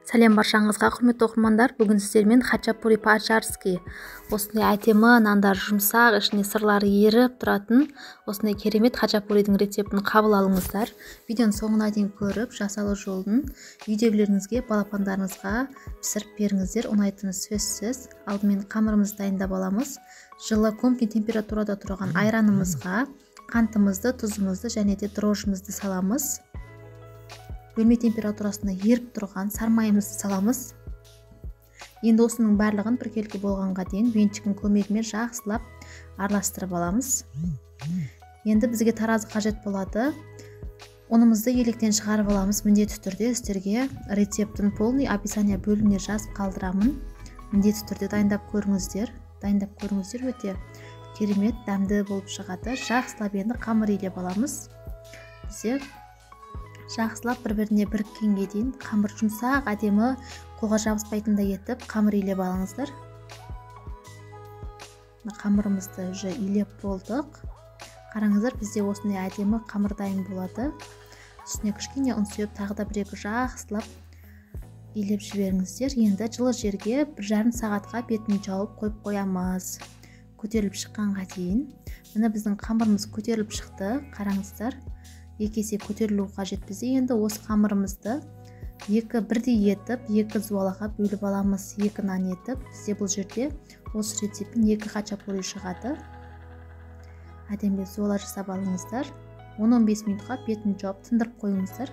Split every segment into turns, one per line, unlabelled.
Сәлем баршаңызға, құрметті оқырмандар. Бүгін сіздермен хачапури по-аджарски, осындай әдемі нандар жұмсақ, ішіне сырлары еріп тұратын осындай керемет хачапуридің рецептін қабыл алыңыздар. Видеоның соңына дейін көріп, жасалу жолын үйдегілеріңізге, балапандарыңызға пісіріп беріңіздер. Ұнайтыны сөзсіз. Алдымен қамырымызды дайындап аламыз. Жылы комнатный температурада тұрған айранымызға қантымызды, тұзымызды және де дрожжымызды саламыз. Бөлме температурасында еріп тұрған сармайымызды саламыз. Енді осының барлығын біркелкі болғанға дейін венчиктің көмегімен жақсылап араластырып аламыз. Енді бізге таразы қажет болады. Ұнымызды електен шығарып аламыз. Міндетті түрде сіздерге рецептін полный описание бөліміне жазып қалдырамын. Міндетті түрде дайындап көріңіздер. Өте керемет, дәмді болып шығады. Жақсылап енді қамыр илеп аламыз. Бізде жақсылап бір-біріне біріккенге дейін қамыр жұмсақ, әдемі, қолға жабыспайтындай етіп қамыр илеп алыңыздар. Қамырымызды уже илеп болдық. Қараңыздар, бізде осындай әдемі қамыр дайын болады. Үстіне кішкене ұн сүйіп, тағы да бір-екі жақсылап илеп жіберіңіздер. Енді жылы жерге 1,5 сағатқа бетін жауып қойып қоямыз. Көтеріліп шыққанға дейін. Міне біздің қамырымыз көтеріліп шықты. Қараңыздар. Екі есе көтерілу қажет. Бізде енді осы қамырымызды бірдей етіп, 2 зуалаға бөліп аламыз. 2 нан етіп, бізде бұл жерде осы рецептпен 2 хачапури шығады. Әдемілеп зуала жасап алыңыздар. 10-15 минутқа бетін жауып тындырып қойыңыздар.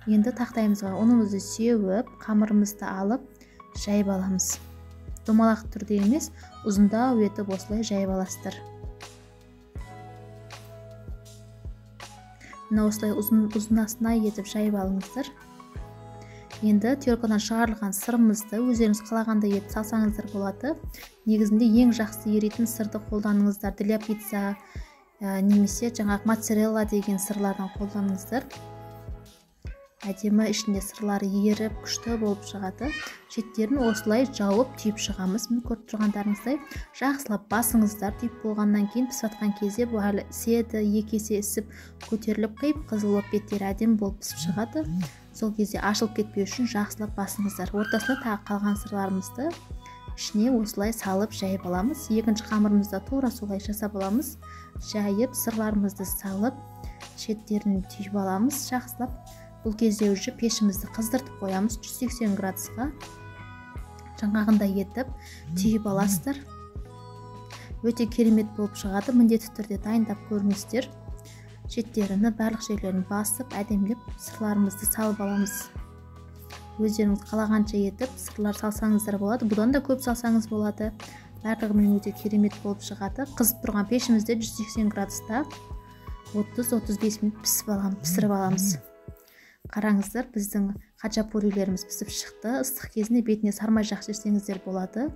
Енді тақтайымызға ұнымызды сеуіп, қамырымызды алып жайып аламыз. Домалақ түрде емес, ұзындау етіп осылай жайып аласыздар. Осылай ұзынасына етіп жайып алыңыздар. Енді теркадан шығарылған сырымызды өздеріңіз қалағандай етіп салсаңыздар болады. Негізінде ең жақсы еритін сырды қолданыңыздар. Для пицца немесе жаңағы моцарелла деген сырлардан қолданыңыздар. Әдемі ішінде сырлары еріп, күшті болып шығады. Шеттерін осылай жауып түйіп шығамыз. Міне көріп тұрғандарыңыздай жақсылап басыңыздар. Түйіп болғаннан кейін пісіп жатқан кезде бұл әлі іседі, 2 есе ісіп көтеріліп қиып қызыл болып беттері әдемі болып пісіп шығады. Сол кезде ашылып кетпеу үшін жақсылап басыңыздар. Ортасында тағы қалған сырларымызды ішіне осылай салып жайып аламыз. Екінші қамырымызда тура солай жасап аламыз. Жайып сырларымызды салып шеттерін түйіп аламыз жақсылап. Бұл кезде уже пешімізді қыздыртып қоямыз 180 градусқа. Жаңағындай етіп түйіп аласыздар. Өте керемет болып шығады. Міндетті түрде дайындап көріңіздер. Шеттеріні, барлық жерлерін басып, әдемілеп сырларымызды салып аламыз. Өздеріңіз қалағанша етіп сырлар салсаңыздар болады. Бұдан да көп салсаңыз болады. Барлығымен өте керемет болып шығады. Қызып тұрған пешімізде 180 градуста 30-35 минут пісіріп аламыз. Қараңыздар, біздің хачапурилеріміз пісіп шықты. Ыстық кезінде бетіне сармай жақсы жесеңіздер болады.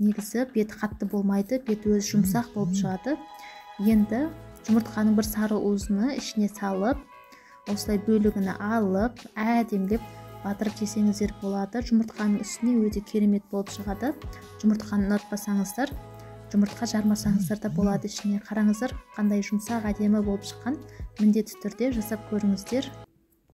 Негізі беті қатты болмайды, беті өзі жұмсақ болып шығады. Енді жұмыртқаның бір сары уызын ішіне салып, осылай бөлігіні алып, әдемілеп батырып жесеңіздер болады. Жұмыртқаның үстіне өте керемет болып шығады. Жұмыртқаны ұнатпасаңыздар, жұмыртқа жармасаңыздар да болады ішіне. Қараңыздар, қандай жұмсақ әдемі болып шыққан. Міндетті түрде жасап көріңіздер.